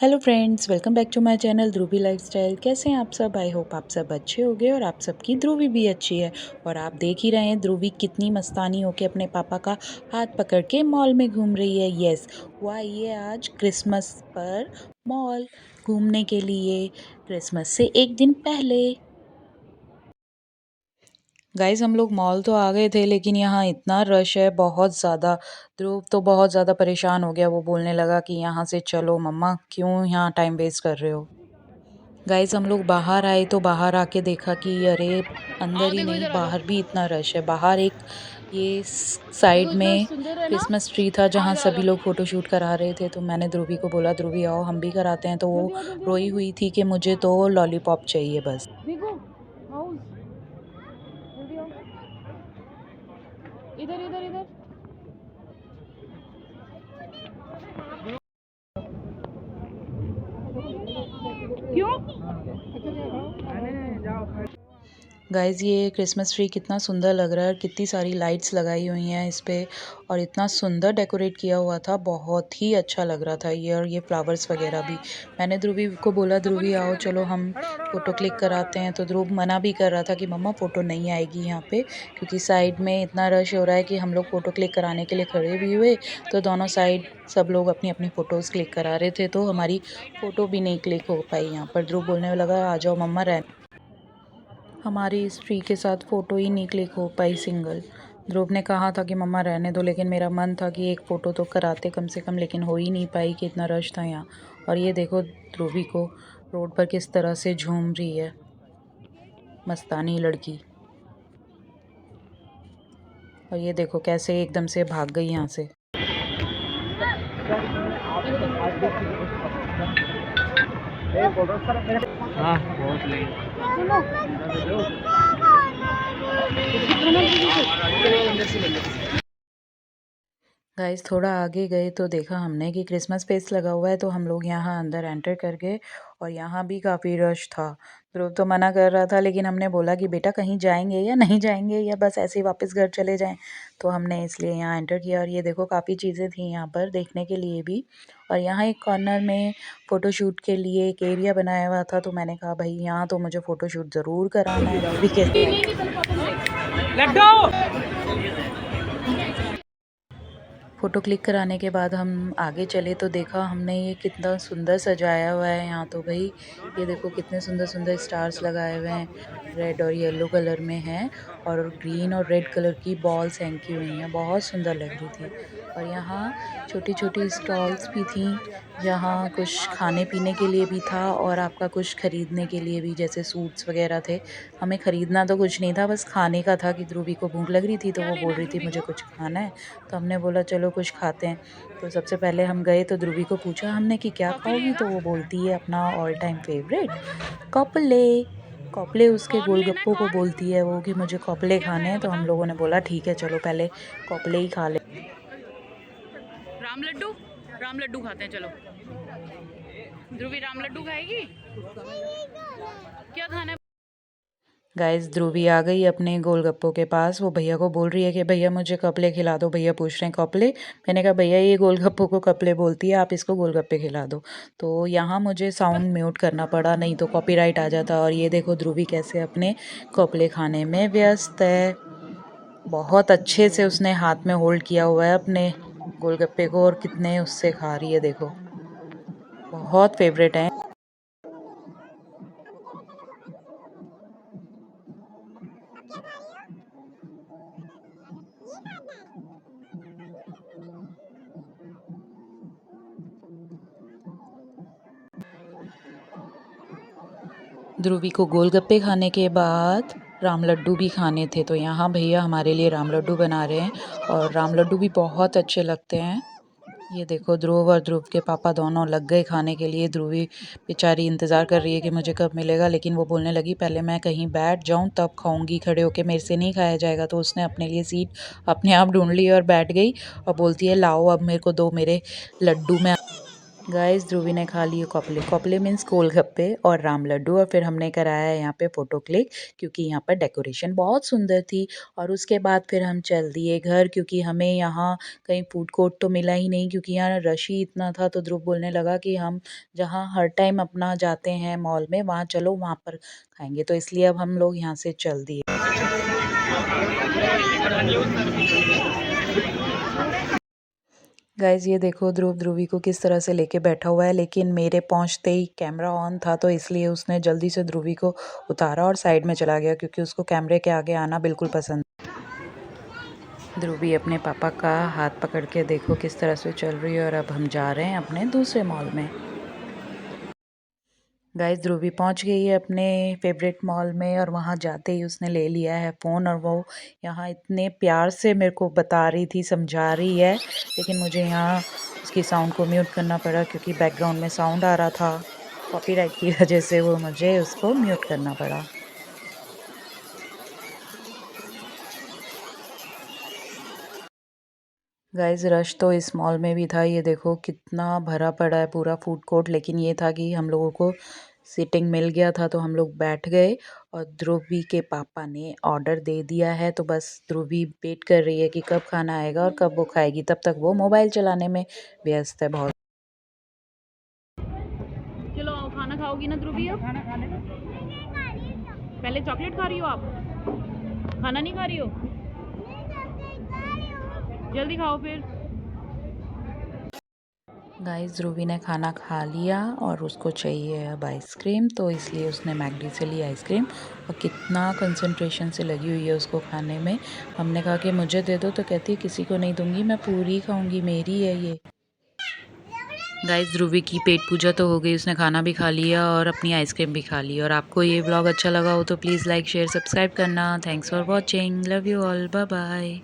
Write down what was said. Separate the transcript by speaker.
Speaker 1: Hello friends, welcome back to my channel Dhruvi lifestyle. कैसे हैं आप सब? आई होप आप सब अच्छे होंगे और आप सबकी ध्रुवी भी अच्छी है। और आप देख ही रहे हैं ध्रुवी कितनी मस्तानी होके अपने पापा का हाथ पकड़ के मॉल में घूम रही है। यस, वो आई है आज क्रिसमस पर मॉल घूमने के लिए, क्रिसमस से एक दिन पहले। गाइस, हम लोग मॉल तो आ गए थे लेकिन यहाँ इतना रश है, बहुत ज़्यादा। ध्रुव तो बहुत ज़्यादा परेशान हो गया। वो बोलने लगा कि यहाँ से चलो मम्मा, क्यों यहाँ टाइम वेस्ट कर रहे हो। गाइस, हम लोग बाहर आए तो बाहर आके देखा कि अरे, अंदर
Speaker 2: आओ
Speaker 1: ही
Speaker 2: देखो
Speaker 1: नहीं
Speaker 2: इधर आ जाओ।
Speaker 1: बाहर भी इतना रश है। बाहर एक ये साइड
Speaker 2: देखो इतना
Speaker 1: में
Speaker 2: सुंदर है ना।
Speaker 1: क्रिसमस ट्री था
Speaker 2: आ
Speaker 1: जहाँ
Speaker 2: जाओ आ
Speaker 1: सभी
Speaker 2: जाओ।
Speaker 1: लोग फ़ोटो शूट करा रहे थे। तो मैंने ध्रुवी को बोला, ध्रुवी आओ हम भी कराते हैं। तो वो
Speaker 2: जल्दी आओ जल्दी आओ
Speaker 1: रोई
Speaker 2: जल्दी।
Speaker 1: हुई थी कि मुझे तो लॉलीपॉप चाहिए बस।
Speaker 2: देखो हाउस। जल्दी आओ। इधर इधर इधर। क्यों?
Speaker 1: गाइज़, ये क्रिसमस ट्री कितना सुंदर लग रहा है और कितनी सारी लाइट्स लगाई हुई हैं इस पे और इतना सुंदर डेकोरेट किया हुआ था, बहुत ही अच्छा लग रहा था ये। और ये फ्लावर्स वगैरह भी। मैंने ध्रुवी को बोला, ध्रुवी आओ चलो हम फ़ोटो क्लिक कराते हैं। तो ध्रुव मना भी कर रहा था कि मम्मा फ़ोटो नहीं आएगी यहाँ पे, क्योंकि साइड में इतना रश हो रहा है कि हम लोग फ़ोटो क्लिक कराने के लिए खड़े भी हुए तो दोनों साइड सब लोग अपनी अपनी फ़ोटोज़ क्लिक करा रहे थे, तो हमारी फ़ोटो भी नहीं क्लिक हो पाई यहाँ पर। ध्रुव बोलने लगा, आ जाओ मम्मा, हमारी इस ट्री के साथ फ़ोटो ही नहीं क्लिक हो पाई सिंगल। ध्रुव ने कहा था कि मम्मा रहने दो, लेकिन मेरा मन था कि एक फ़ोटो तो कराते कम से कम, लेकिन हो ही नहीं पाई कि इतना रश था यहाँ। और ये देखो ध्रुवी को रोड पर किस तरह से झूम रही है, मस्तानी लड़की। और ये देखो कैसे एकदम से भाग गई यहाँ से।
Speaker 3: हाँ बहुत लेट।
Speaker 1: गाइस, थोड़ा आगे गए तो देखा हमने कि क्रिसमस स्पेस लगा हुआ है, तो हम लोग यहाँ अंदर एंटर कर गए और यहाँ भी काफ़ी रश था। ध्रुव तो मना कर रहा था, लेकिन हमने बोला कि बेटा कहीं जाएंगे या नहीं जाएंगे या बस ऐसे ही वापस घर चले जाएं। तो हमने इसलिए यहाँ एंटर किया और ये देखो काफ़ी चीज़ें थी यहाँ पर देखने के लिए भी। और यहाँ एक कॉर्नर में फ़ोटोशूट के लिए एक एरिया बनाया हुआ था, तो मैंने कहा भाई यहाँ तो मुझे फ़ोटोशूट ज़रूर कराना है ध्रुवी के साथ।
Speaker 3: Let go.
Speaker 1: फ़ोटो क्लिक कराने के बाद हम आगे चले तो देखा हमने ये कितना सुंदर सजाया हुआ है यहाँ। तो भाई ये देखो कितने सुंदर सुंदर स्टार्स लगाए हुए हैं, रेड और येलो कलर में हैं और ग्रीन और रेड कलर की बॉल्स हैंग की हुई हैं, बहुत सुंदर लग रही थी। और यहाँ छोटी छोटी स्टॉल्स भी थी जहाँ कुछ खाने पीने के लिए भी था और आपका कुछ ख़रीदने के लिए भी, जैसे सूट्स वगैरह थे। हमें ख़रीदना तो कुछ नहीं था, बस खाने का था कि ध्रुवी को भूख लग रही थी तो
Speaker 2: क्या
Speaker 1: वो
Speaker 2: लेना
Speaker 1: बोल
Speaker 2: है
Speaker 1: रही थी
Speaker 2: ध्रुवी
Speaker 1: मुझे
Speaker 2: को?
Speaker 1: कुछ खाना है। तो हमने बोला चलो कुछ खाते हैं। तो सबसे पहले हम गए तो ध्रुवी को पूछा हमने कि क्या
Speaker 2: कॉफी
Speaker 1: खाओगी,
Speaker 2: लेना?
Speaker 1: तो वो बोलती है अपना ऑल टाइम फेवरेट कॉपले। कॉपले उसके
Speaker 2: कॉर्न लेना है
Speaker 1: गोलगप्पों को
Speaker 2: कॉर्न?
Speaker 1: बोलती है वो कि मुझे कॉपले
Speaker 2: क्या
Speaker 1: खाने
Speaker 2: खाएगा
Speaker 1: हैं। तो
Speaker 2: बता।
Speaker 1: हम लोगों ने बोला ठीक है चलो पहले कॉपले ही खा ले।
Speaker 2: राम लड्डू। राम लड्डू खाते हैं चलो। ध्रुवी राम लड्डू खाएगी? क्या खाना है?
Speaker 1: गाइस, ध्रुवी आ गई अपने गोलगप्पों के पास। वो भैया को बोल रही है कि भैया मुझे कपले खिला दो। भैया पूछ रहे हैं कपले। मैंने कहा भैया ये गोलगप्पों को कपले बोलती है, आप इसको गोलगप्पे खिला दो। तो यहाँ मुझे साउंड म्यूट करना पड़ा, नहीं तो कॉपीराइट आ जाता। और ये देखो ध्रुवी कैसे अपने कपले खाने में व्यस्त है। बहुत अच्छे से उसने हाथ में होल्ड किया हुआ है अपने गोलगप्पे को और कितने उससे खा रही है देखो, बहुत फेवरेट है। ध्रुवी को गोलगप्पे खाने के बाद राम लड्डू भी खाने थे, तो यहाँ भैया हमारे लिए राम लड्डू बना रहे हैं और राम लड्डू भी बहुत अच्छे लगते हैं। ये देखो ध्रुव और ध्रुव के पापा दोनों लग गए खाने के लिए। ध्रुवी बेचारी इंतज़ार कर रही है कि मुझे कब मिलेगा, लेकिन वो बोलने लगी पहले मैं कहीं बैठ जाऊं तब खाऊंगी, खड़े होके मेरे से नहीं खाया जाएगा। तो उसने अपने लिए सीट अपने आप ढूंढ ली और बैठ गई और बोलती है लाओ अब मेरे को दो मेरे लड्डू में। गाइस ध्रुवी ने खा लिए कॉपले, कॉपले मीन्स गोलगप्पे और राम लड्डू, और फिर हमने कराया यहाँ पे फ़ोटो क्लिक क्योंकि यहाँ पर डेकोरेशन बहुत सुंदर थी। और उसके बाद फिर हम चल दिए घर क्योंकि हमें यहाँ कहीं फूड कोर्ट तो मिला ही नहीं क्योंकि यहाँ रश ही इतना था। तो ध्रुव बोलने लगा कि हम जहाँ हर टाइम अपना जाते हैं मॉल में, वहाँ चलो, वहाँ पर खाएंगे। तो इसलिए अब हम लोग यहाँ से चल दिए। गाइज़ ये देखो ध्रुव ध्रुवी को किस तरह से लेके बैठा हुआ है, लेकिन मेरे पहुंचते ही कैमरा ऑन था तो इसलिए उसने जल्दी से ध्रुवी को उतारा और साइड में चला गया क्योंकि उसको कैमरे के आगे आना बिल्कुल पसंद। ध्रुवी अपने पापा का हाथ पकड़ के देखो किस तरह से चल रही है। और अब हम जा रहे हैं अपने दूसरे मॉल में। गाइस ध्रुवी पहुंच गई है अपने फेवरेट मॉल में और वहां जाते ही उसने ले लिया है फ़ोन। और वो यहाँ इतने प्यार से मेरे को बता रही थी, समझा रही है, लेकिन मुझे यहाँ उसकी साउंड को म्यूट करना पड़ा क्योंकि बैकग्राउंड में साउंड आ रहा था। कॉपीराइट की वजह से वो मुझे उसको म्यूट करना पड़ा। गाइस रश तो इस मॉल में भी था। ये देखो कितना भरा पड़ा है पूरा फूड कोर्ट, लेकिन ये था कि हम लोगों को सीटिंग मिल गया था तो हम लोग बैठ गए। और ध्रुवी के पापा ने ऑर्डर दे दिया है तो बस ध्रुवी वेट कर रही है कि कब खाना आएगा और कब वो खाएगी। तब तक वो मोबाइल चलाने में व्यस्त है बहुत।
Speaker 2: चलो आओ, खाना खाओगी ना ध्रुवी? अब पहले चॉकलेट खा रही हो आप, खाना नहीं खा रही हो? जल्दी खाओ फिर।
Speaker 1: गाइस ध्रुवी ने खाना खा लिया और उसको चाहिए अब आइसक्रीम, तो इसलिए उसने मैकडी से ली आइसक्रीम। और कितना कंसंट्रेशन से लगी हुई है उसको खाने में। हमने कहा कि मुझे दे दो तो कहती है किसी को नहीं दूंगी, मैं पूरी खाऊंगी, मेरी है ये। गाइस ध्रुवी की पेट पूजा तो हो गई, उसने खाना भी खा लिया और अपनी आइसक्रीम भी खा ली। और आपको ये व्लॉग अच्छा लगा हो तो प्लीज़ लाइक शेयर सब्सक्राइब करना। Thanks for watching, love you all, bye bye.